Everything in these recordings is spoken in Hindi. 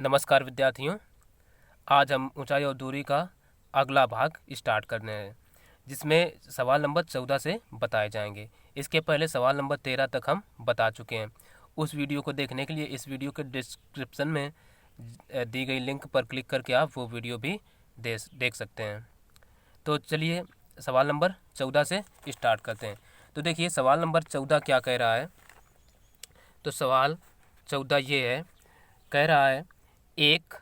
नमस्कार विद्यार्थियों। आज हम ऊंचाई और दूरी का अगला भाग स्टार्ट करने हैं, जिसमें सवाल नंबर 14 से बताए जाएंगे। इसके पहले सवाल नंबर 13 तक हम बता चुके हैं। उस वीडियो को देखने के लिए इस वीडियो के डिस्क्रिप्शन में दी गई लिंक पर क्लिक करके आप वो वीडियो भी देख सकते हैं। तो चलिए सवाल नंबर 14 से स्टार्ट करते हैं। तो देखिए सवाल नंबर 14 क्या कह रहा है। तो सवाल 14 ये है, कह रहा है एक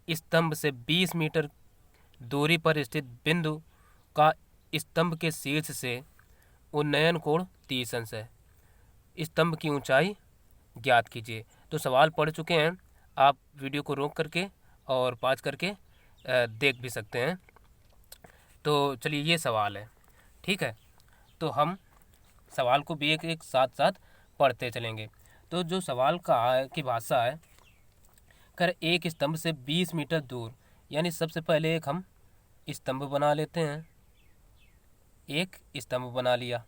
स्तंभ से 20 मीटर दूरी पर स्थित बिंदु का स्तंभ के शीर्ष से उन्नयन कोण 30 अंश है। स्तंभ की ऊंचाई ज्ञात कीजिए। तो सवाल पढ़ चुके हैं, आप वीडियो को रोक करके और पॉज करके देख भी सकते हैं। तो चलिए ये सवाल है, ठीक है। तो हम सवाल को भी एक एक साथ साथ पढ़ते चलेंगे। तो जो सवाल की भाषा है, कर एक स्तंभ से 20 मीटर दूर, यानी सबसे पहले एक हम स्तंभ बना लेते हैं। एक स्तंभ बना लिया,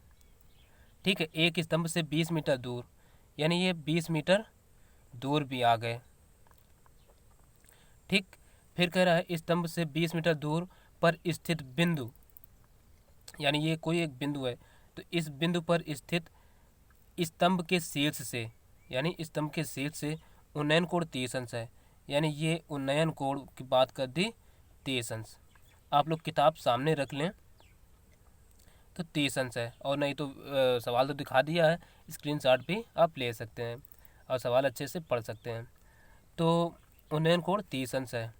ठीक है। एक स्तंभ से 20 मीटर दूर, यानी ये 20 मीटर दूर भी आ गए, ठीक। फिर कह रहा है स्तंभ से 20 मीटर दूर पर स्थित बिंदु, यानी ये कोई एक बिंदु है। तो इस बिंदु पर स्थित स्तंभ के शीर्ष से, यानी स्तंभ के शीर्ष से उन्नयन कोण 30 अंश है। यानी ये उन्नयन कोण की बात कर दी 30 अंश। आप लोग किताब सामने रख लें तो 30 अंश है, और नहीं तो सवाल तो दिखा दिया है, स्क्रीनशॉट भी आप ले सकते हैं और सवाल अच्छे से पढ़ सकते हैं। तो उन्नयन कोण 30 अंश है।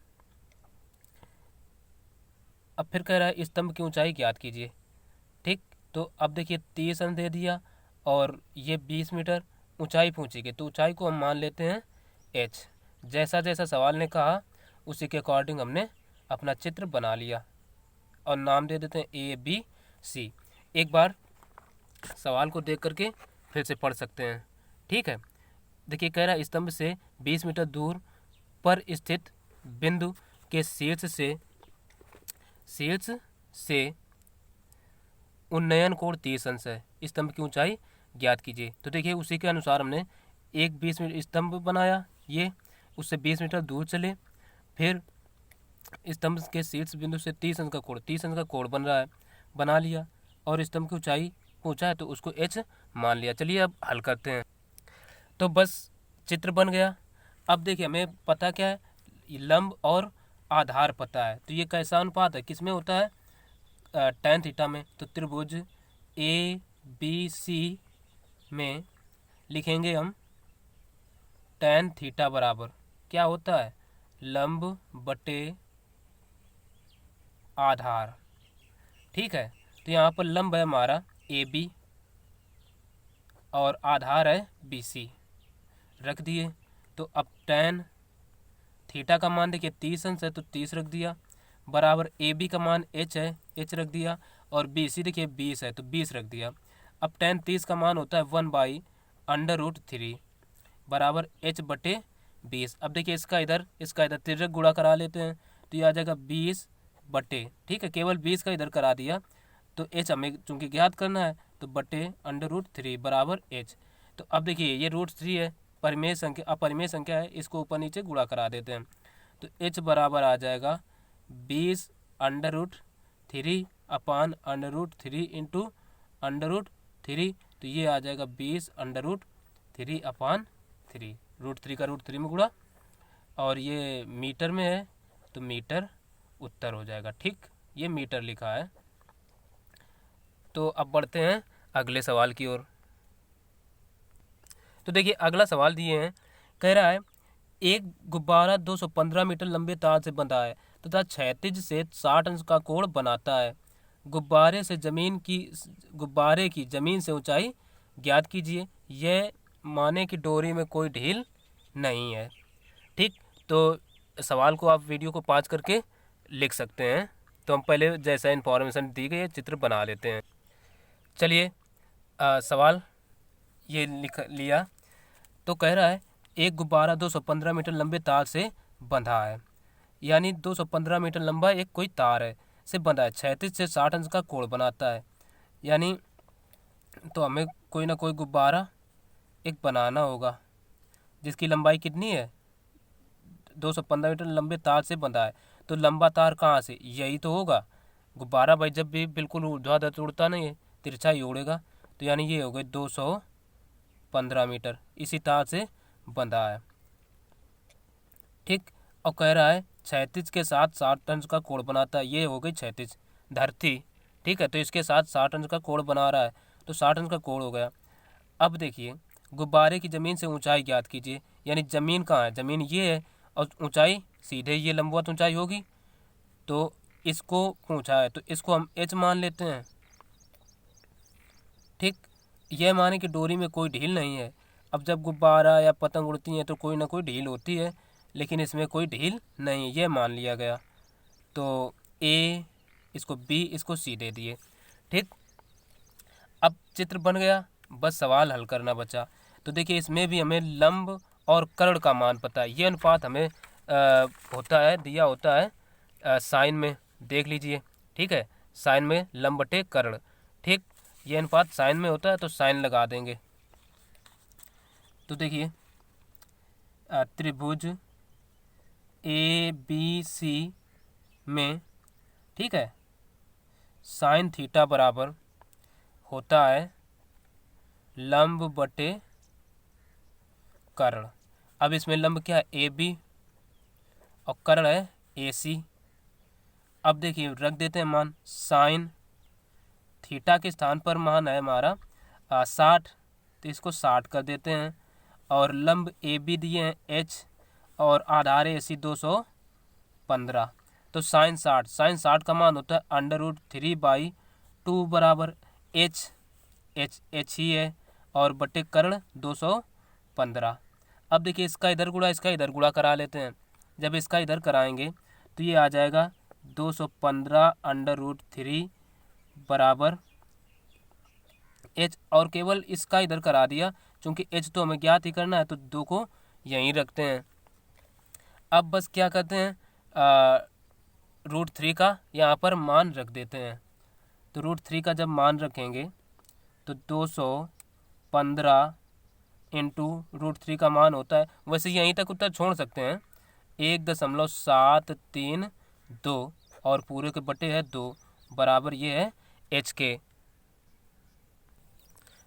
अब फिर कह रहा है स्तंभ की ऊंचाई ज्ञात कीजिए, ठीक। तो अब देखिए 30 अंश दे दिया और ये 20 मीटर ऊंचाई पूछेगी, तो ऊंचाई को हम मान लेते हैं h। जैसा जैसा सवाल ने कहा उसी के अकॉर्डिंग हमने अपना चित्र बना लिया और नाम दे देते हैं ABC। एक बार सवाल को देख करके फिर से पढ़ सकते हैं, ठीक है। देखिए कह रहा है स्तंभ से 20 मीटर दूर पर स्थित बिंदु के शीर्ष से उन्नयन कोण 30 अंश है। स्तंभ की ऊंचाई ज्ञात कीजिए। तो देखिए उसी के अनुसार हमने एक 20 मीटर स्तंभ बनाया, ये उससे 20 मीटर दूर चले, फिर स्तंभ के शीर्ष बिंदु से 30 अंश का कोण बन रहा है, बना लिया, और स्तंभ की ऊंचाई पूछा है तो उसको h मान लिया। चलिए अब हल करते हैं। तो बस चित्र बन गया। अब देखिए हमें पता क्या है, लंब और आधार पता है। तो ये कैसा अनुपात है, किस में होता है, tan थीटा में। तो त्रिभुज ABC में लिखेंगे हम tan थीटा बराबर क्या होता है, लंब बटे आधार, ठीक है। तो यहाँ पर लंब है हमारा AB और आधार है BC, रख दिए। तो अब tan थीटा का मान देखिए 30 अंश है तो 30 रख दिया, बराबर AB का मान h है, h रख दिया, और BC देखिए 20 है तो 20 रख दिया। अब tan 30 का मान होता है 1/√3 बराबर h बटे 20। अब देखिए इसका इधर तिर्यक गुणा करा लेते हैं, तो ये आ जाएगा 20 बटे, ठीक है, केवल 20 का इधर करा दिया, तो h हमें चूंकि ज्ञात करना है तो बटे √3 बराबर h। तो अब देखिए ये √3 है, परिमेय संख्या, अपरिमेय संख्या है, इसको ऊपर नीचे गुणा करा देते हैं। तो h बराबर आ जाएगा 20 √3 अपान √3 इंटू √3। तो ये आ जाएगा 20 √3 अपान 3, √3 का √3 में गुणा, और ये मीटर में है तो मीटर उत्तर हो जाएगा, ठीक। ये मीटर लिखा है। तो अब बढ़ते हैं अगले सवाल की ओर। तो देखिए अगला सवाल दिए हैं, कह रहा है एक गुब्बारा 215 मीटर लंबे तार से बंधा है तथा क्षैतिज से 60 अंश का कोण बनाता है। गुब्बारे की जमीन से ऊंचाई ज्ञात कीजिए। यह माने कि डोरी में कोई ढील नहीं है, ठीक। तो सवाल को आप वीडियो को पॉज करके लिख सकते हैं। तो हम पहले जैसा इन्फॉर्मेशन दी गई है चित्र बना लेते हैं। चलिए सवाल ये लिख लिया। तो कह रहा है एक गुब्बारा 215 मीटर लंबे तार से बंधा है, यानी 215 मीटर लंबा एक कोई तार है से बंधा है, 36 से 60 अंश का कोण बनाता है। यानी तो हमें कोई ना कोई गुब्बारा एक बनाना होगा जिसकी लंबाई कितनी है, 215 मीटर लंबे तार से बंधा है। तो लंबा तार कहाँ से, यही तो होगा। गुब्बारा भाई जब भी बिल्कुल ऊर्ध्वाधर उड़ता नहीं है, तिरछा ही उड़ेगा। तो यानी ये हो गए 215 मीटर इसी तार से बंधा है। ठीक, और कह रहा है क्षैतिज के साथ 60 अंश का कोण बनाता है। ये हो गई क्षैतिज धरती, ठीक है, तो इसके साथ 60 अंश का कोण बना रहा है, तो 60 अंश का कोण हो गया। अब देखिए गुब्बारे की ज़मीन से ऊंचाई ज्ञात कीजिए, यानी ज़मीन कहाँ है, ज़मीन ये है और ऊंचाई सीधे ये लंबवत ऊंचाई होगी, तो इसको पूछा है तो इसको हम h मान लेते हैं। ठीक, यह माने कि डोरी में कोई ढील नहीं है। अब जब गुब्बारा या पतंग उड़ती हैं तो कोई ना कोई ढील होती है, लेकिन इसमें कोई ढील नहीं है, यह मान लिया गया। तो ए, इसको बी, इसको सी दे दिए। ठीक, अब चित्र बन गया, बस सवाल हल करना बचा। तो देखिए इसमें भी हमें लंब और कर्ण का मान पता है। ये अनुपात हमें होता है, दिया होता है साइन में, देख लीजिए। ठीक है, साइन में लंब बटे कर्ण। ठीक, ये अनुपात साइन में होता है तो साइन लगा देंगे। तो देखिए त्रिभुज ए बी सी में, ठीक है, साइन थीटा बराबर होता है लंब बटे कर्ण। अब इसमें लंब क्या है, ए बी, और कर्ण है ए सी। अब देखिए रख देते हैं मान, साइन थीटा के स्थान पर मान है हमारा 60, तो इसको 60 कर देते हैं। और लंब ए बी दिए हैं एच, और आधार ए सी 215, तो साइन 60 का मान होता है √3/2 बराबर एच, एच ही है, और बटे कर्ण 215। अब देखिए इसका इधर गुणा इसका इधर गुणा करा लेते हैं। जब इसका इधर कराएंगे तो ये आ जाएगा 215√3 बराबर एच, और केवल इसका इधर करा दिया, क्योंकि एच तो हमें ज्ञात ही करना है, तो 2 को यहीं रखते हैं। अब बस क्या करते हैं, √3 का यहाँ पर मान रख देते हैं। तो √3 का जब मान रखेंगे तो 215 इंटू √3 का मान होता है, वैसे यहीं तक उत्तर छोड़ सकते हैं, 1.732, और पूरे के बटे है 2 बराबर ये है एच के।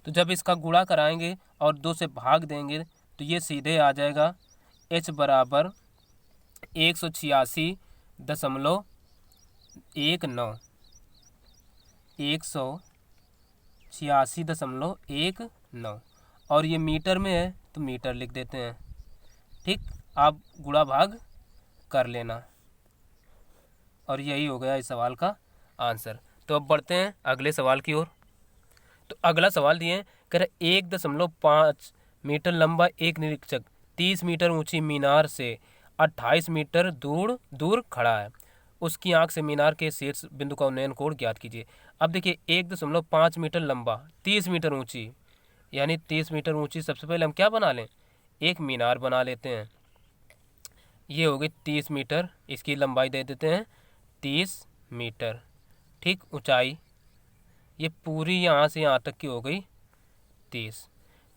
तो जब इसका गुणा कराएंगे और 2 से भाग देंगे तो ये सीधे आ जाएगा h बराबर 186.19, 186.19, और ये मीटर में है तो मीटर लिख देते हैं। ठीक, आप गुणा भाग कर लेना, और यही हो गया इस सवाल का आंसर। तो अब बढ़ते हैं अगले सवाल की ओर। तो अगला सवाल दिए हैं, कह रहे 1.5 मीटर लंबा एक निरीक्षक 30 मीटर ऊंची मीनार से 28 मीटर दूर खड़ा है। उसकी आंख से मीनार के शीर्ष बिंदु का उन्नयन कोण ज्ञात कीजिए। अब देखिए 1.5 मीटर लंबा 30 मीटर ऊंची, यानी 30 मीटर ऊंची, सबसे पहले हम क्या बना लें, एक मीनार बना लेते हैं। ये हो गई 30 मीटर, इसकी लंबाई दे देते हैं 30 मीटर। ठीक, ऊंचाई ये पूरी यहाँ से यहाँ तक की हो गई 30।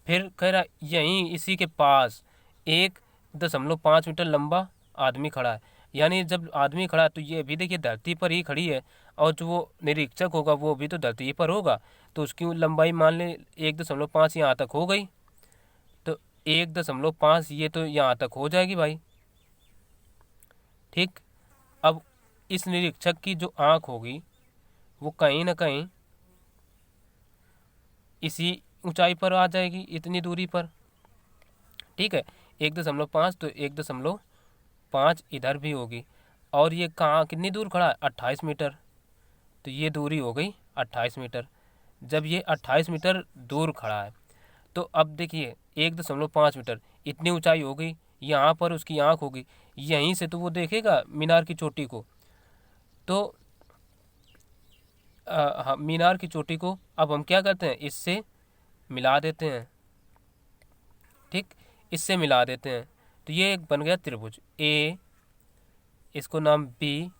फिर कह रहा यहीं इसी के पास 1.5 मीटर लंबा आदमी खड़ा है, यानी जब आदमी खड़ा है तो ये भी देखिए धरती पर ही खड़ी है, और जो वो निरीक्षक होगा वो भी तो धरती पर होगा, तो उसकी लंबाई मान लें 1.5 यहाँ तक हो गई, तो 1.5 ये तो यहाँ तक हो जाएगी भाई। ठीक, अब इस निरीक्षक की जो आँख होगी वो कहीं ना कहीं इसी ऊंचाई पर आ जाएगी, इतनी दूरी पर। ठीक है, 1.5 तो 1.5 इधर भी होगी, और ये कहाँ कितनी दूर खड़ा है, 28 मीटर, तो ये दूरी हो गई 28 मीटर। जब ये 28 मीटर दूर खड़ा है तो अब देखिए 1.5 मीटर इतनी ऊंचाई हो गई, यहाँ पर उसकी आँख होगी, यहीं से तो वो देखेगा मीनार की चोटी को। तो हाँ, मीनार की चोटी को अब हम क्या करते हैं, इससे मिला देते हैं। ठीक, इससे मिला देते हैं, तो ये एक बन गया त्रिभुज ए, इसको नाम बी,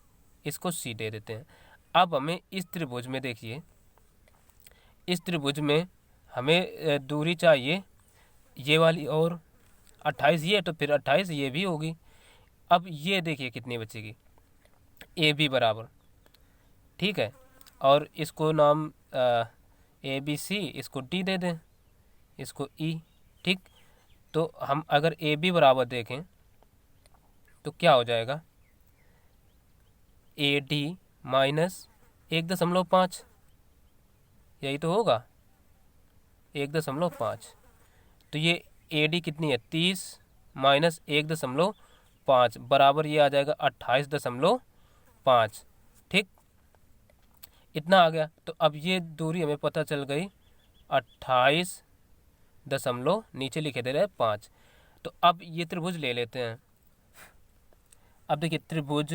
इसको सी दे देते हैं। अब हमें इस त्रिभुज में देखिए, इस त्रिभुज में हमें दूरी चाहिए ये वाली, और 28 ये, तो फिर 28 ये भी होगी। अब ये देखिए कितनी बचेगी, ए बी बराबर, ठीक है, और इसको नाम ए बी सी, इसको डी दे दें, इसको ई, ठीक। तो हम अगर ए बी बराबर देखें तो क्या हो जाएगा, ए डी माइनस 1.5, यही तो होगा 1.5। तो ये ए डी कितनी है, 30 माइनस 1.5 बराबर ये आ जाएगा 28.5, ठीक। इतना आ गया। तो अब ये दूरी हमें पता चल गई 28 दशमलव नीचे लिखे दे रहे हैं 5। तो अब ये त्रिभुज ले लेते हैं। अब देखिए त्रिभुज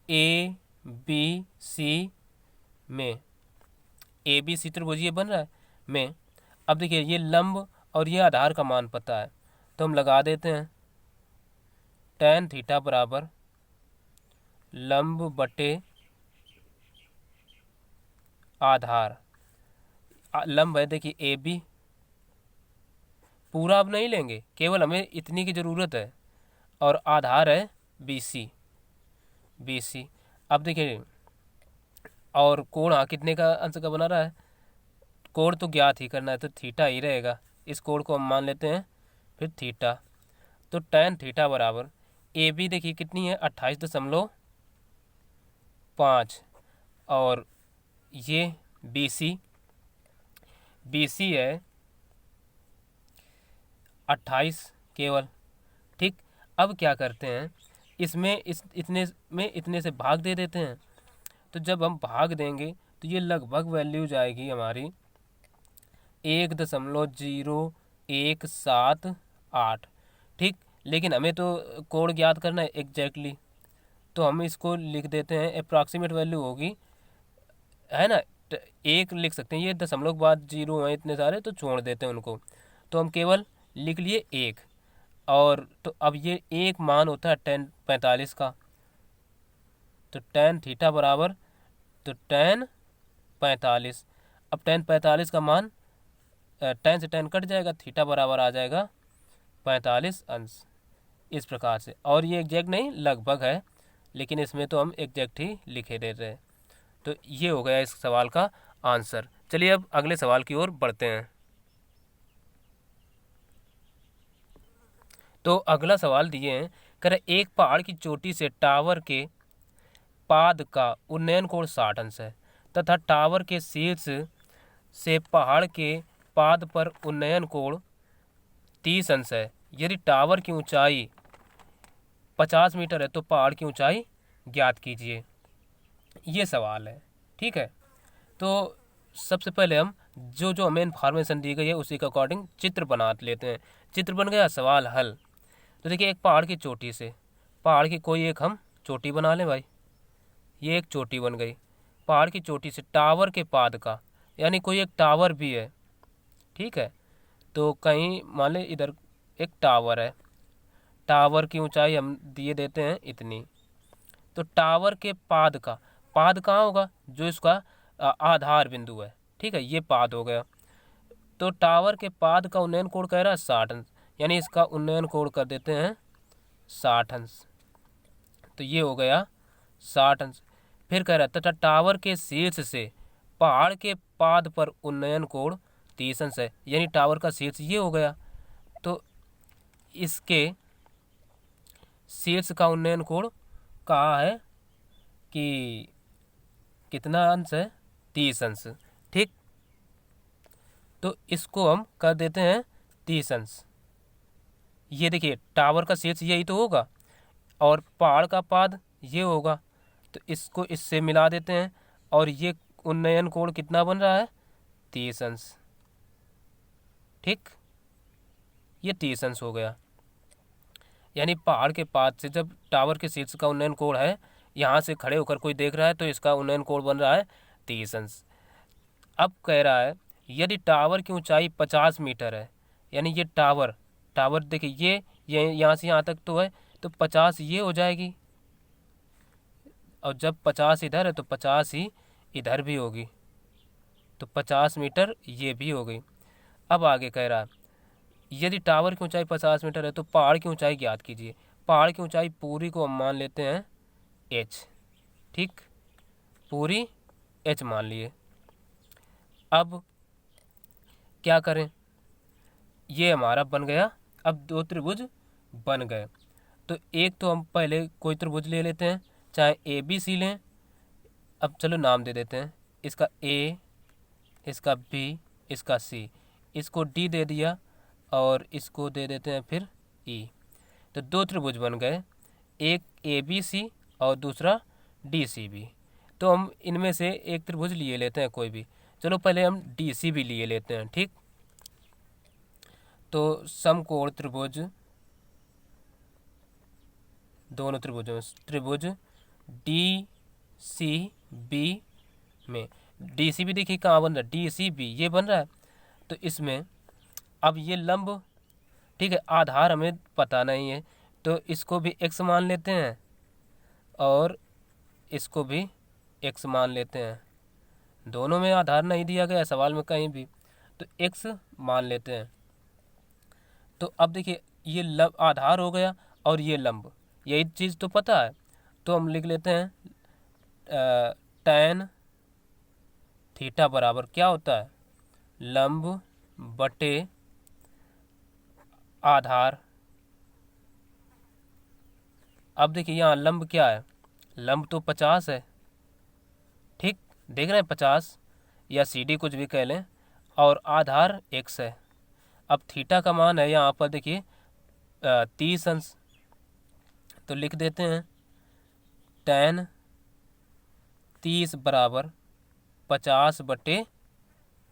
ए बी सी में, ए बी सी त्रिभुज ये बन रहा है में। अब देखिए ये लंब और ये आधार का मान पता है, तो हम लगा देते हैं tan थीटा बराबर लंब बटे आधार। लंब है देखिए ए बी, पूरा अब नहीं लेंगे, केवल हमें इतनी की ज़रूरत है, और आधार है बी सी, बी सी। अब देखिए और कोण कितने का अंश का बना रहा है, कोण तो ज्ञात ही करना है, तो थीटा ही रहेगा। इस कोण को हम मान लेते हैं फिर थीटा। तो tan थीटा बराबर ए बी देखिए कितनी है 28.5, और ये बी सी, बी सी है 28 केवल, ठीक। अब क्या करते हैं, इसमें इतने से भाग दे देते हैं। तो जब हम भाग देंगे तो ये लगभग वैल्यू जाएगी हमारी 1.0178, ठीक। लेकिन हमें तो कोण ज्ञात करना है एग्जैक्टली, तो हम इसको लिख देते हैं, अप्रॉक्सीमेट वैल्यू होगी, है ना, एक लिख सकते हैं। ये दशमलव के बाद जीरो हैं इतने सारे, तो छोड़ देते हैं उनको, तो हम केवल लिख लिए 1। और तो अब ये एक मान होता है tan 45 का, तो tan थीटा बराबर, तो tan 45, अब tan 45 का मान tan से tan कट जाएगा, थीटा बराबर आ जाएगा 45 अंश, इस प्रकार से। और ये एग्जैक्ट नहीं, लगभग है, लेकिन इसमें तो हम एग्जैक्ट ही लिखे दे रहे हैं। तो ये हो गया इस सवाल का आंसर। चलिए अब अगले सवाल की ओर बढ़ते हैं। तो अगला सवाल दिए हैं, कह रहे एक पहाड़ की चोटी से टावर के पाद का उन्नयन कोण 60 अंश है, तथा टावर के शीर्ष से पहाड़ के पाद पर उन्नयन कोण 30 अंश है। यदि टावर की ऊंचाई 50 मीटर है तो पहाड़ की ऊंचाई ज्ञात कीजिए। ये सवाल है, ठीक है। तो सबसे पहले हम जो हमें इन्फॉर्मेशन दी गई है उसी के अकॉर्डिंग चित्र बना लेते हैं। चित्र बन गया, सवाल हल। तो देखिए एक पहाड़ की चोटी से, पहाड़ की कोई एक हम चोटी बना लें भाई, ये एक चोटी बन गई। पहाड़ की चोटी से टावर के पाद का, यानी कोई एक टावर भी है, ठीक है। तो कहीं मान लें इधर एक टावर है, टावर की ऊंचाई हम दिए देते हैं इतनी। तो टावर के पाद का, पाद कहाँ होगा, जो इसका आधार बिंदु है, ठीक है, ये पाद हो गया। तो टावर के पाद का उन्नयन कोण कह रहा है 60 अंश, यानी इसका उन्नयन कोण कर देते हैं 60 अंश। तो ये हो गया 60 अंश। फिर कह रहा है तथा टावर के शीर्ष से पहाड़ के पाद पर उन्नयन कोण 30 अंश है, यानी टावर का शीर्ष ये हो गया। तो इसके शीर्ष का उन्नयन कोण कहा है कि कितना अंश है, 30 अंश, ठीक। तो इसको हम कर देते हैं 30 अंश। ये देखिए टावर का शीर्ष यही तो होगा, और पहाड़ का पाद ये होगा, तो इसको इससे मिला देते हैं, और ये उन्नयन कोण कितना बन रहा है, 30 अंश, ठीक। ये 30 अंश हो गया। यानी पहाड़ के पाद से जब टावर के शीर्ष का उन्नयन कोण है, यहाँ से खड़े होकर कोई देख रहा है तो इसका उन्नयन कोण बन रहा है 30 अंश। अब कह रहा है यदि टावर की ऊंचाई 50 मीटर है, यानी ये टावर देखिए ये यहाँ से यहाँ तक तो है, तो 50 ये हो जाएगी, और जब 50 इधर है तो 50 ही इधर भी होगी, तो 50 मीटर ये भी हो गई। अब आगे कह रहा है यदि टावर की ऊंचाई 50 मीटर है तो पहाड़ की ऊंचाई ज्ञात कीजिए। पहाड़ की ऊंचाई पूरी को हम मान लेते हैं h, ठीक, पूरी h मान लिए। अब क्या करें, ये हमारा बन गया। अब दो त्रिभुज बन गए, तो एक तो हम पहले कोई त्रिभुज ले लेते हैं, चाहे ए बी सी लें। अब चलो नाम दे देते हैं, इसका ए, इसका बी, इसका सी, इसको डी दे दिया और इसको दे देते हैं फिर ई। तो दो त्रिभुज बन गए, एक ए बी सी और दूसरा डी सी बी। तो हम इनमें से एक त्रिभुज लिए लेते हैं कोई भी। चलो पहले हम डी सी बी लिए लेते हैं, ठीक। तो समकोण त्रिभुज, दोनों त्रिभुजों में त्रिभुज डी सी बी में, डी सी बी देखिए कहाँ बन रहा है, डी सी बी ये बन रहा है। तो इसमें अब ये लंब, ठीक है, आधार हमें पता नहीं है तो इसको भी x मान लेते हैं और इसको भी x मान लेते हैं। दोनों में आधार नहीं दिया गया सवाल में कहीं भी, तो x मान लेते हैं। तो अब देखिए ये लंब आधार हो गया और ये लंब, यही चीज़ तो पता है। तो हम लिख लेते हैं tan थीटा बराबर क्या होता है, लंब बटे आधार। अब देखिए यहाँ लंब क्या है, लंब तो 50 है, ठीक, देख रहे हैं 50 या CD कुछ भी कह लें, और आधार x है। अब थीटा का मान है यहाँ पर देखिए 30 अंश, तो लिख देते हैं tan 30 बराबर 50 बटे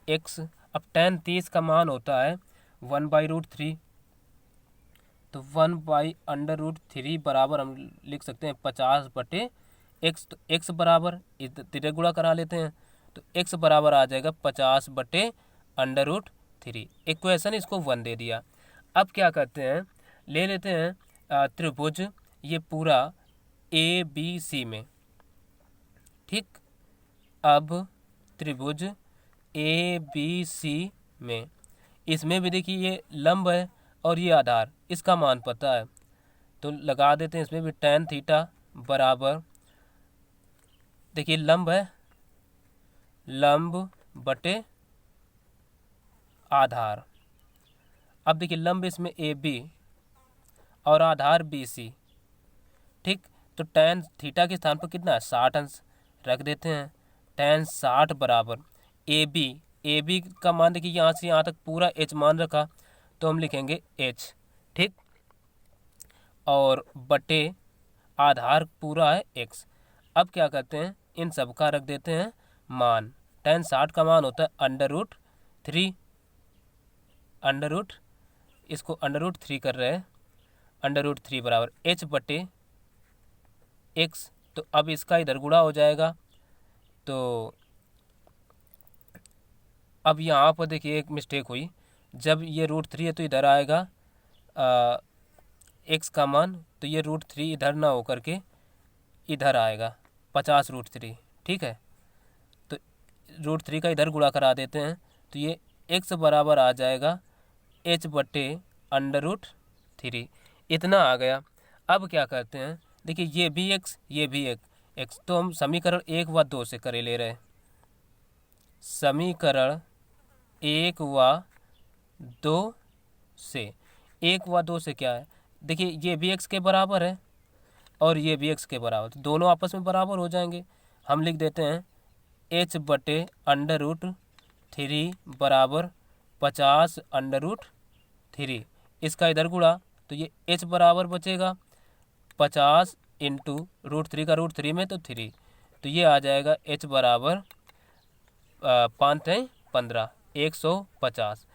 x। अब tan 30 का मान होता है 1/√3, तो 1/√3 बराबर हम लिख सकते हैं 50 बटे x। तो x बराबर तिरे गुणा करा लेते हैं, तो x बराबर आ जाएगा 50 बटे √3। इक्वेशन इसको 1 दे दिया। अब क्या करते हैं, ले लेते हैं त्रिभुज ये पूरा ए बी सी में, ठीक। अब त्रिभुज ए बी सी में, इसमें भी देखिए ये लंब है और ये आधार, इसका मान पता है तो लगा देते हैं इसमें भी tan थीटा बराबर, देखिए लंब है, लंब बटे आधार। अब देखिए लंब इसमें ए बी और आधार बी सी, ठीक। तो tan थीटा के स्थान पर कितना है 60 अंश रख देते हैं। tan 60 बराबर ए बी का मान देखिए यहाँ से यहाँ तक पूरा h मान रखा, तो हम लिखेंगे h, ठीक, और बटे आधार पूरा है x। अब क्या करते हैं, इन सब का रख देते हैं मान। tan 60 का मान होता है √3, इसको √3 कर रहे हैं, √3 बराबर h बटे x। तो अब इसका इधर गुणा हो जाएगा, तो अब यहाँ पर देखिए एक मिस्टेक हुई, जब ये √3 है तो इधर आएगा x का मान, तो ये √3 इधर ना होकर के इधर आएगा 50√3, ठीक है। तो √3 का इधर गुणा करा देते हैं, तो ये x बराबर आ जाएगा h बटे √3, इतना आ गया। अब क्या करते हैं, देखिए ये भी x ये भी x, तो हम समीकरण 1 व 2 से करे ले रहे हैं। समीकरण 1 व 2 से, 1 व 2 से क्या है, देखिए ये भी x के बराबर है और ये भी x के बराबर, तो दोनों आपस में बराबर हो जाएंगे। हम लिख देते हैं h बटे √3 बराबर 50√3, इसका इधर गुणा, तो ये h बराबर बचेगा 50 इंटू √3 का √3 में तो 3, तो ये आ जाएगा h बराबर 5×15 150,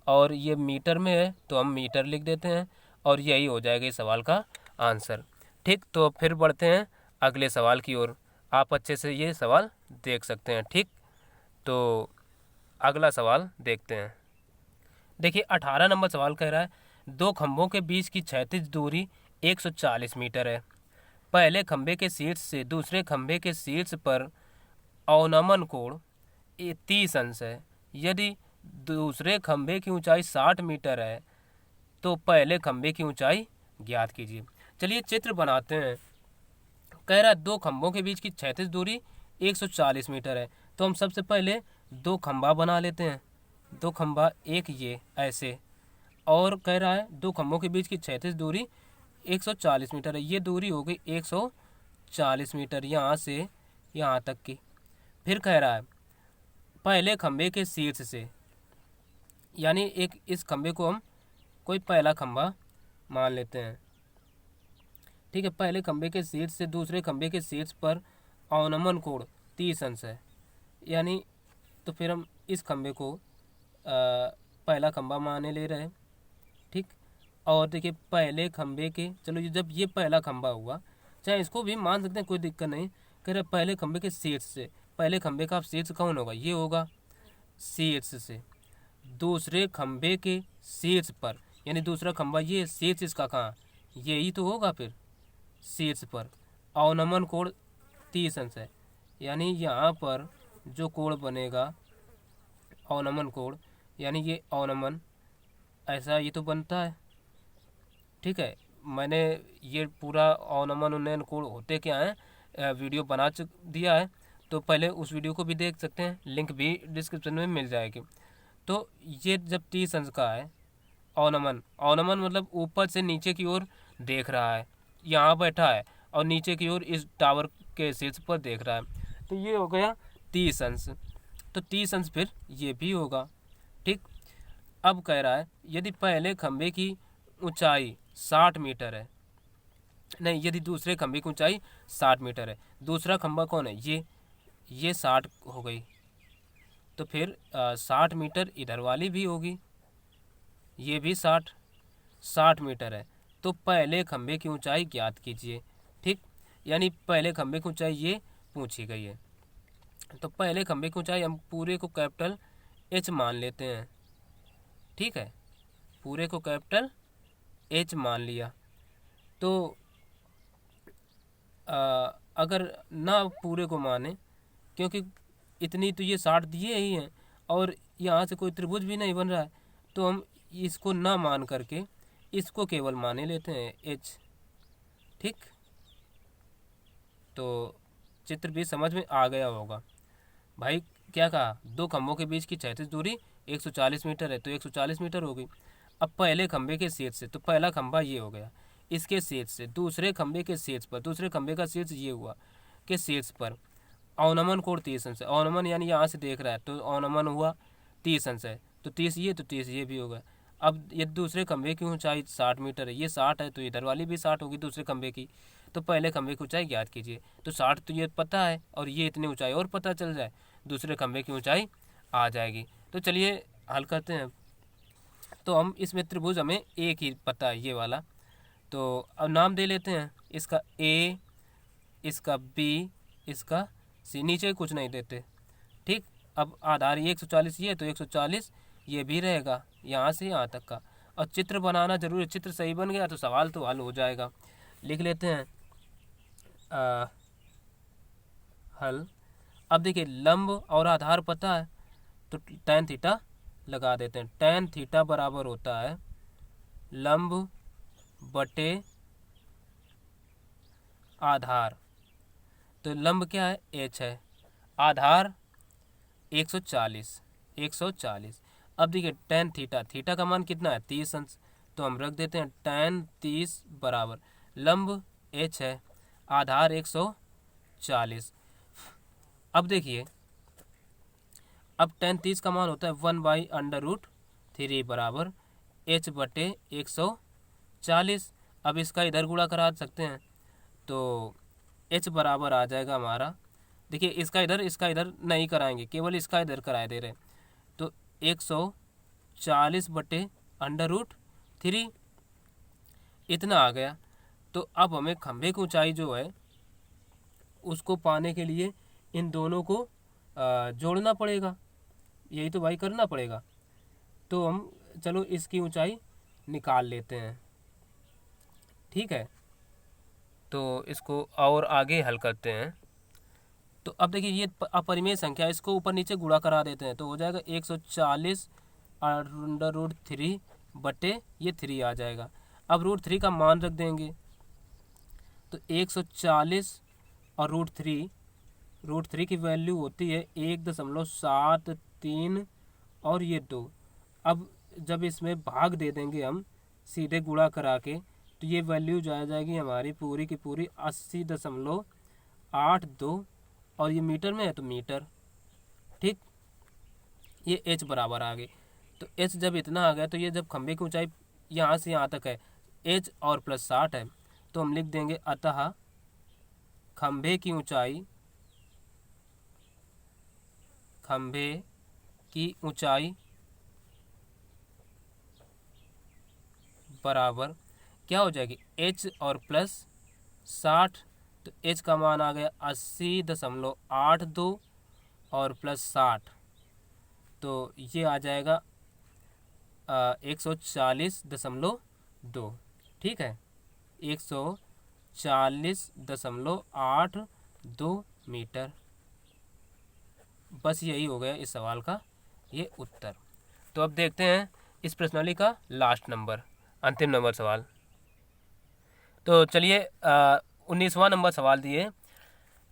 और ये मीटर में है तो हम मीटर लिख देते हैं, और यही हो जाएगा इस सवाल का आंसर, ठीक। तो फिर बढ़ते हैं अगले सवाल की ओर, आप अच्छे से ये सवाल देख सकते हैं, ठीक। तो अगला सवाल देखते हैं। देखिए 18 नंबर सवाल कह रहा है, दो खंभों के बीच की क्षैतिज दूरी 140 मीटर है। पहले खंभे के शीर्ष से दूसरे खंभे के शीर्ष पर अवनमन कोण 30 अंश है। यदि दूसरे खंभे की ऊंचाई 60 मीटर है तो पहले खंभे की ऊंचाई ज्ञात कीजिए। चलिए चित्र बनाते हैं। कह रहा है दो खंभों के बीच की क्षैतिज दूरी 140 मीटर है। तो हम सबसे पहले दो खंभा बना लेते हैं। दो खंभा, एक ये ऐसे, और कह रहा है दो खंभों के बीच की क्षैतिज दूरी 140 मीटर है। ये दूरी हो गई 140 मीटर यहाँ से यहाँ तक की। फिर कह रहा है पहले खंभे के शीर्ष से, यानी एक इस खंभे को हम कोई पहला खंभा मान लेते हैं। ठीक है, पहले खंभे के शीर्ष से दूसरे खंभे के शीर्ष पर अवनमन कोण 30 अंश है। यानी तो फिर हम इस खंभे को पहला खंभा माने ले रहे हैं। ठीक, और देखिए पहले खंभे के, चलो जब ये पहला खंभा हुआ, चाहे इसको भी मान सकते हैं, कोई दिक्कत नहीं। कह रहे पहले खंभे के शीर्ष से, पहले खंभे का शीर्ष कौन होगा, ये होगा। शीर्ष से दूसरे खंभे के शीर्ष पर, यानी दूसरा खंभा ये, शीर्ष इसका कहाँ, यही तो होगा। फिर शीर्ष पर अवनमन कोण 30 अंश है, यानी यहाँ पर जो कोण बनेगा अवनमन कोण, यानी ये अवनमन ऐसा ये तो बनता है। ठीक है, मैंने ये पूरा अवनमन उन्नयन कोण होते क्या है वीडियो बना दिया है, तो पहले उस वीडियो को भी देख सकते हैं, लिंक भी डिस्क्रिप्शन में मिल जाएगी। तो ये जब 30 अंश का है अवनमन, अवनमन मतलब ऊपर से नीचे की ओर देख रहा है, यहाँ बैठा है और नीचे की ओर इस टावर के शीर्ष पर देख रहा है, तो ये हो गया 30 अंश। तो 30 अंश फिर ये भी होगा। ठीक, अब कह रहा है यदि पहले खंभे की ऊंचाई 60 मीटर है, नहीं, यदि दूसरे खंभे की ऊंचाई 60 मीटर है, दूसरा खंभा कौन है, ये 60 हो गई, तो फिर 60 मीटर इधर वाली भी होगी, ये भी 60 मीटर है। तो पहले खंभे की ऊंचाई ज्ञात कीजिए। ठीक, यानी पहले खंभे की ऊंचाई ये पूछी गई है। तो पहले खंभे की ऊंचाई हम पूरे को कैपिटल H मान लेते हैं। ठीक है, पूरे को कैपिटल H मान लिया। तो अगर ना पूरे को माने, क्योंकि इतनी तो ये 60 दिए ही हैं और यहाँ से कोई त्रिभुज भी नहीं बन रहा है, तो हम इसको ना मान करके इसको केवल माने लेते हैं H। ठीक, तो चित्र भी समझ में आ गया होगा। भाई क्या कहा, दो खंभों के बीच की क्षैतिज दूरी 140 मीटर है, तो 140 मीटर हो गई। अब पहले खंभे के शीर्ष से, तो पहला खंभा ये हो गया, इसके शीर्ष से दूसरे खंभे के शीर्ष पर, दूसरे खंभे का शीर्ष ये हुआ, के शीर्ष पर अवनमन कोण 30 अंश है। अवनमन यानी यहाँ से देख रहा है, तो अवनमन हुआ 30 अंश है, तो 30 ये, तो 30 ये भी होगा। अब ये दूसरे खंभे की ऊंचाई 60 मीटर है, ये 60 है, तो इधर वाली भी 60 होगी दूसरे खंभे की। तो पहले खंभे की ऊंचाई ज्ञात कीजिए। तो 60 तो ये पता है, और ये इतनी ऊंचाई और पता चल जाए, दूसरे खंभे की ऊंचाई आ जाएगी। तो चलिए हल करते हैं। तो हम इसमें त्रिभुज हमें एक ही पता है, ये वाला, तो अब नाम दे लेते हैं, इसका A, इसका B, इसका C, नीचे कुछ नहीं देते। ठीक, अब आधार ये 140 ये, तो 140 ये भी रहेगा यहाँ से यहाँ तक का। और चित्र बनाना जरूरी, चित्र सही बन गया तो सवाल तो हल हो जाएगा। लिख लेते हैं हल। अब देखिए लंब और आधार पता है, तो tan थीटा लगा देते हैं। tan थीटा बराबर होता है लंब बटे आधार। तो लंब क्या है, H है, आधार 140। अब देखिए tan थीटा, थीटा का मान कितना है, 30 अंश, तो हम रख देते हैं tan 30 बराबर लंब H है, आधार 140। अब देखिए, अब tan 30 का मान होता है 1/√3 बराबर H बटे 140। अब इसका इधर गुणा करा सकते हैं, तो H बराबर आ जाएगा हमारा, देखिए इसका इधर नहीं कराएंगे, केवल इसका इधर कराए दे रहे, तो 140 बटे √3 इतना आ गया। तो अब हमें खंभे की ऊंचाई जो है उसको पाने के लिए इन दोनों को जोड़ना पड़ेगा, यही तो भाई करना पड़ेगा। तो हम चलो इसकी ऊंचाई निकाल लेते हैं। ठीक है, तो इसको और आगे हल करते हैं। तो अब देखिए ये अपरिमेय संख्या, इसको ऊपर नीचे गुणा करा देते हैं, तो हो जाएगा 140 √3 बटे ये 3 आ जाएगा। अब √3 का मान रख देंगे, तो 140 और रूट थ्री की वैल्यू होती है 1.73 और ये 2। अब जब इसमें भाग दे देंगे हम सीधे गुणा करा के, तो ये वैल्यू जो आ जाएगी हमारी पूरी की पूरी 80.82 और ये मीटर में है तो मीटर। ठीक, ये h बराबर आ गई। तो h जब इतना आ गया तो ये जब खंभे की ऊंचाई यहाँ से यहाँ तक है h और प्लस 60 है, तो हम लिख देंगे अतः खंभे की ऊंचाई बराबर क्या हो जाएगी h और प्लस 60। तो h का मान आ गया 80.82 और प्लस 60, तो ये आ जाएगा 140.2। ठीक है, 140.82 मीटर। बस यही हो गया इस सवाल का ये उत्तर। तो अब देखते हैं इस प्रश्नावली का लास्ट नंबर, अंतिम नंबर सवाल। तो चलिए 19वां नंबर सवाल दिए,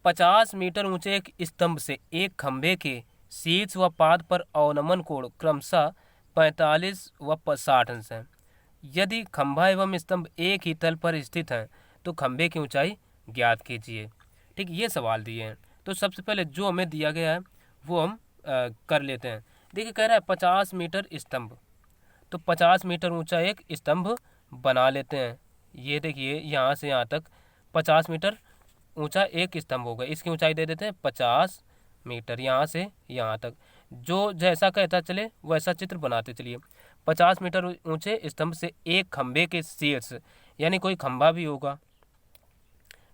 50 मीटर ऊंचे एक स्तंभ से एक खंभे के शीर्ष व पाद पर अवनमन कोण क्रमशः 45 व 60 अंश है। यदि खंभा एवं स्तंभ एक ही तल पर स्थित हैं तो खंभे की ऊंचाई ज्ञात कीजिए। ठीक, ये सवाल दिए हैं। तो सबसे पहले जो हमें दिया गया है वो हम कर लेते हैं। देखिए कह रहा है 50 मीटर स्तंभ, तो 50 मीटर ऊंचा एक स्तंभ बना लेते हैं। ये देखिए यहाँ से यहाँ तक 50 मीटर ऊंचा एक स्तंभ होगा, इसकी ऊंचाई दे देते हैं 50 मीटर, यहाँ से यहाँ तक। जो जैसा कहता चले वैसा चित्र बनाते चलिए। 50 मीटर ऊंचे स्तंभ से एक खंभे के शीर्ष, यानी कोई खंभा भी होगा,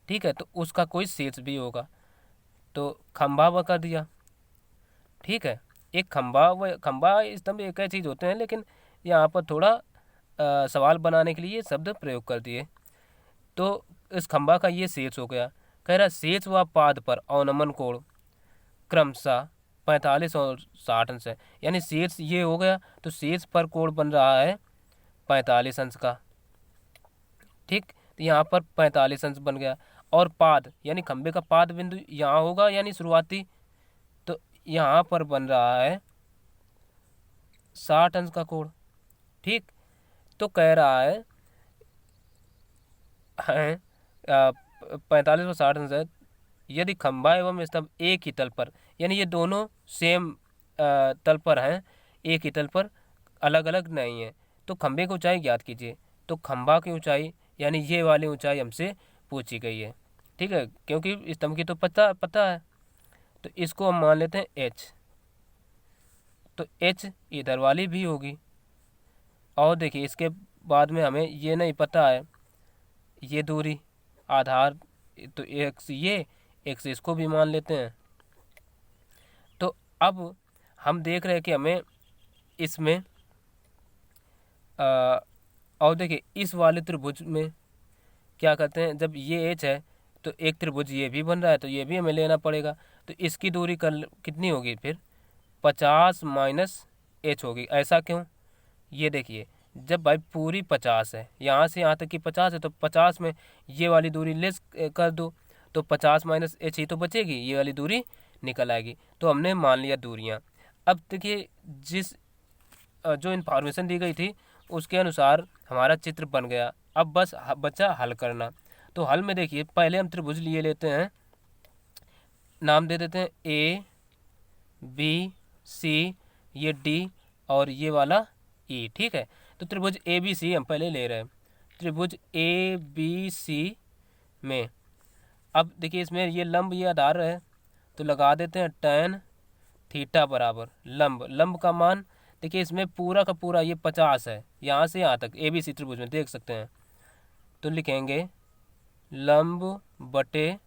ठीक है, तो उसका कोई शीर्ष भी होगा, तो खंभा व कर दिया। ठीक है, एक खंभा स्तंभ एक ही चीज़ होते हैं, लेकिन यहाँ पर थोड़ा सवाल बनाने के लिए शब्द प्रयोग कर दिए। तो इस खंभा का ये शीर्ष हो गया। कह रहा शीर्ष व पाद पर अवनमन कोण क्रमशः 45 और 60 अंश है, यानी शीर्ष ये हो गया, तो शीर्ष पर कोण बन रहा है 45 अंश का। ठीक, तो यहाँ पर 45 अंश बन गया। और पाद यानी खंभे का पाद बिंदु यहाँ होगा, यानी शुरुआती, तो यहाँ पर बन रहा है 60 अंश का कोण। ठीक, तो कह रहा है 45 और 60 अंश है। यदि खंभा एवं स्तंभ एक ही तल पर, यानी ये दोनों सेम तल पर हैं, एक ही तल पर, अलग अलग नहीं है, तो खंभे की ऊंचाई ज्ञात कीजिए। तो खंभा की ऊंचाई यानी ये वाली ऊंचाई हमसे पूछी गई है। ठीक है, क्योंकि स्तंभ की तो पता है, तो इसको हम मान लेते हैं h। तो h इधर वाली भी होगी। और देखिए इसके बाद में हमें ये नहीं पता है, ये दूरी आधार, तो x ये x इसको भी मान लेते हैं। तो अब हम देख रहे हैं कि हमें इसमें और देखिए इस वाले त्रिभुज में क्या करते हैं, जब ये h है तो एक त्रिभुज ये भी बन रहा है, तो ये भी हमें लेना पड़ेगा। तो इसकी दूरी कितनी होगी फिर 50 माइनस h होगी। ऐसा क्यों, ये देखिए जब भाई पूरी 50 है, यहाँ से यहाँ तक की 50 है, तो 50 में ये वाली दूरी लेस कर दो, तो 50 माइनस h ही तो बचेगी, ये वाली दूरी निकल आएगी। तो हमने मान लिया दूरियाँ। अब देखिए जो इन्फॉर्मेशन दी गई थी उसके अनुसार हमारा चित्र बन गया। अब बस बचा हल करना। तो हल में देखिए पहले हम त्रिभुज लिए लेते हैं, नाम दे देते हैं A B C, ये D और ये वाला E। ठीक है, तो त्रिभुज ABC हम पहले ले रहे हैं। त्रिभुज ABC में अब देखिए इसमें ये लंब ये आधार है, तो लगा देते हैं tan थीटा बराबर लंब का मान देखिए इसमें पूरा का पूरा ये 50 है, यहाँ से यहाँ तक ABC त्रिभुज में देख सकते हैं। तो लिखेंगे लंब बटे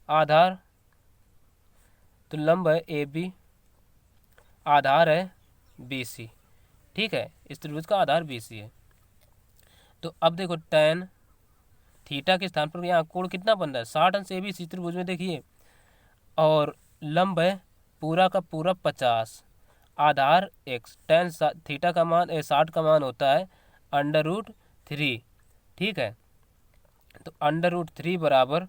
आधार, तो लंब है AB, आधार है BC। ठीक है, इस त्रिभुज का आधार BC है। तो अब देखो tan थीटा के स्थान पर यहाँ कोण कितना बन रहा है 60 अंश ABC त्रिभुज में देखिए, और लंब है पूरा का पूरा 50, आधार x, tan थीटा का मान 60 का मान होता है √3। ठीक है, तो अंडर रूट 3 बराबर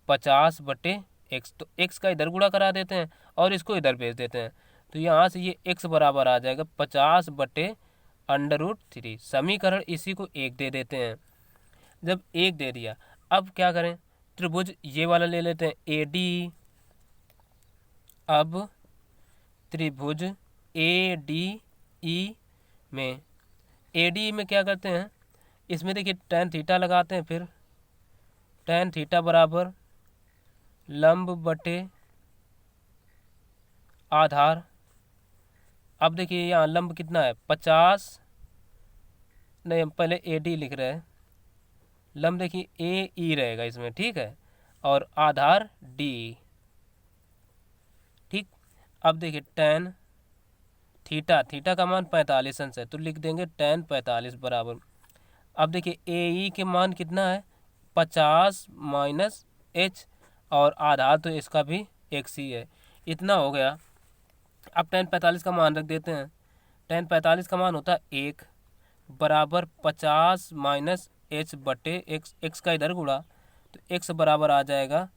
50/x। तो x का इधर गुणा करा देते हैं और इसको इधर भेज देते हैं, तो यहाँ से ये x बराबर आ जाएगा 50/√3। समीकरण इसी को 1 दे देते हैं। जब 1 दे दिया, अब क्या करें, त्रिभुज ये वाला ले लेते हैं AD। अब त्रिभुज ADE में क्या करते हैं, इसमें देखिए tan थीटा लगाते हैं, फिर tan थीटा बराबर लंब बटे आधार। अब देखिए यहाँ लंब कितना है 50, नहीं हम पहले AD लिख रहे हैं, लंब देखिए AE रहेगा इसमें, ठीक है, और आधार D। ठीक, अब देखिए tan थीटा का मान 45 अंश है, तो लिख देंगे tan 45 बराबर। अब देखिए AE के मान कितना है 50 माइनस h, और आधार तो इसका भी x ही है, इतना हो गया। अब tan 45 का मान रख देते हैं, tan 45 का मान होता है 1 बराबर 50 माइनस h बटे x का इधर गुणा, तो x बराबर आ जाएगा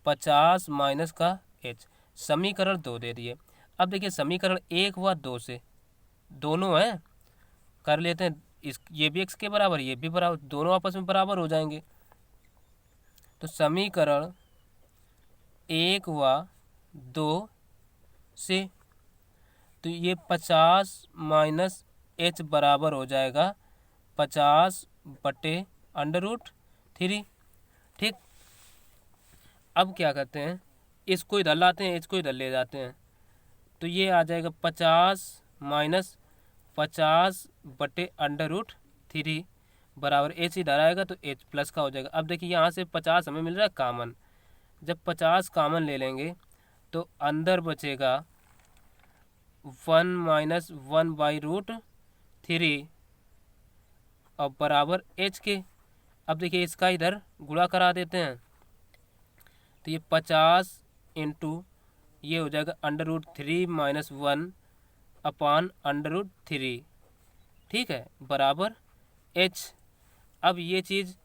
50 माइनस का h। समीकरण 2 दे दिए। अब देखिए समीकरण 1 व 2 से दोनों हैं, कर लेते हैं, ये भी x के बराबर, ये भी बराबर, दोनों आपस में बराबर हो जाएंगे। तो समीकरण 1 व 2 से तो ये 50 माइनस h बराबर हो जाएगा 50/√3। ठीक, अब क्या करते हैं, इसको इधर लाते हैं, इसको इधर ले जाते हैं, तो ये आ जाएगा 50 माइनस 50/√3 बराबर h इधर आएगा तो h प्लस का हो जाएगा। अब देखिए यहाँ से 50 हमें मिल रहा है कामन, जब 50 कामन ले लेंगे तो अंदर बचेगा 1 माइनस 1/√3 और बराबर h के। अब देखिए इसका इधर गुणा करा देते हैं, तो ये 50 इंटू ये हो जाएगा अंडर√3 माइनस 1/√3, ठीक है, बराबर h। अब ये चीज़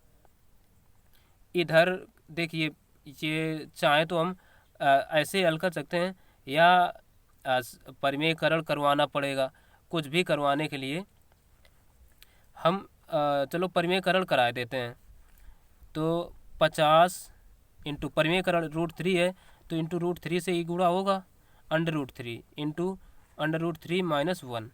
इधर देखिए, ये चाहे तो हम ऐसे हल कर सकते हैं या परिमेयकरण करवाना पड़ेगा। कुछ भी करवाने के लिए हम चलो परिमेयकरण करा देते हैं। तो 50 इंटू परिमेयकरण √3 है, तो इंटू √3 से ही गुणा होगा, अंडर√3 इंटू अंडर√3 माइनस 1,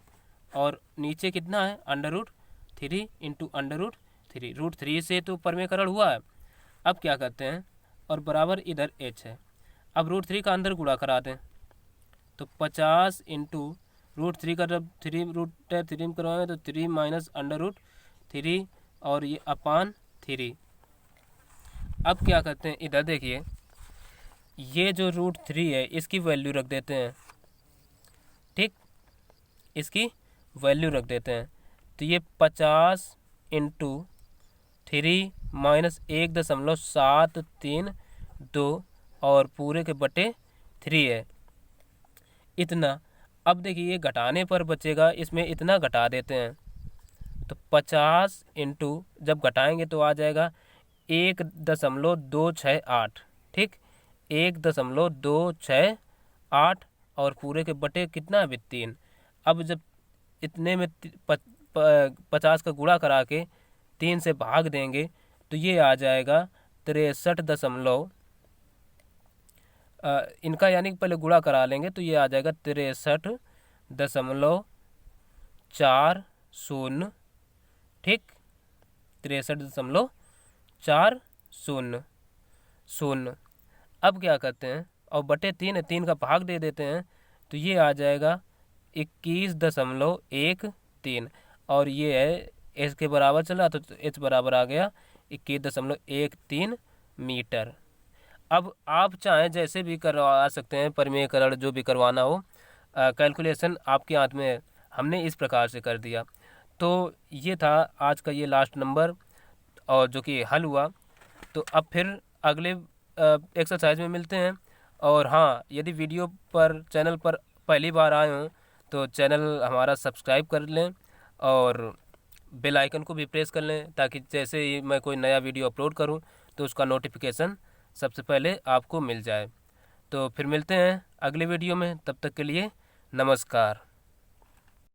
और नीचे कितना है अंडर√3 इंटू अंडर√3। √3 से तो परिमेयकरण हुआ है। अब क्या करते हैं, और बराबर इधर h है, अब √3 का अंदर गुणा करा दें, तो 50 इंटू √3 का जब 3 में करवाएंगे तो 3 माइनस अंडर√3 और ये अपान 3। अब क्या करते हैं, इधर देखिए ये जो √3 है इसकी वैल्यू रख देते हैं, ठीक, इसकी वैल्यू रख देते हैं, तो ये 50 इंटू 3 माइनस 1.732 और पूरे के बटे 3 है, इतना। अब देखिए ये घटाने पर बचेगा, इसमें इतना घटा देते हैं, तो 50 इंटू जब घटाएंगे तो आ जाएगा 1.268, ठीक, 1.268 और पूरे के बटे कितना है 3। अब जब इतने में 50 का गुणा करा के 3 से भाग देंगे तो ये आ जाएगा 63 इनका यानी कि पहले गुणा करा लेंगे तो ये आ जाएगा 63.40, ठीक, 63.40। अब क्या करते हैं, और बटे 3 है, 3 का भाग दे देते हैं, तो ये आ जाएगा 21.13, और ये है h के बराबर चला, तो h बराबर आ गया 21.13 मीटर। अब आप चाहें जैसे भी करवा सकते हैं, परिमेयकरण जो भी करवाना हो, कैलकुलेशन आपके हाथ में है। हमने इस प्रकार से कर दिया। तो ये था आज का ये लास्ट नंबर, और जो कि हल हुआ। तो अब फिर अगले एक्सरसाइज में मिलते हैं। और हाँ, यदि वीडियो पर चैनल पर पहली बार आए हों तो चैनल हमारा सब्सक्राइब कर लें और बेल आइकन को भी प्रेस कर लें, ताकि जैसे ही मैं कोई नया वीडियो अपलोड करूं तो तो उसका नोटिफिकेशन सबसे पहले आपको मिल जाए। तो फिर मिलते हैं अगले वीडियो में, तब तक के लिए नमस्कार।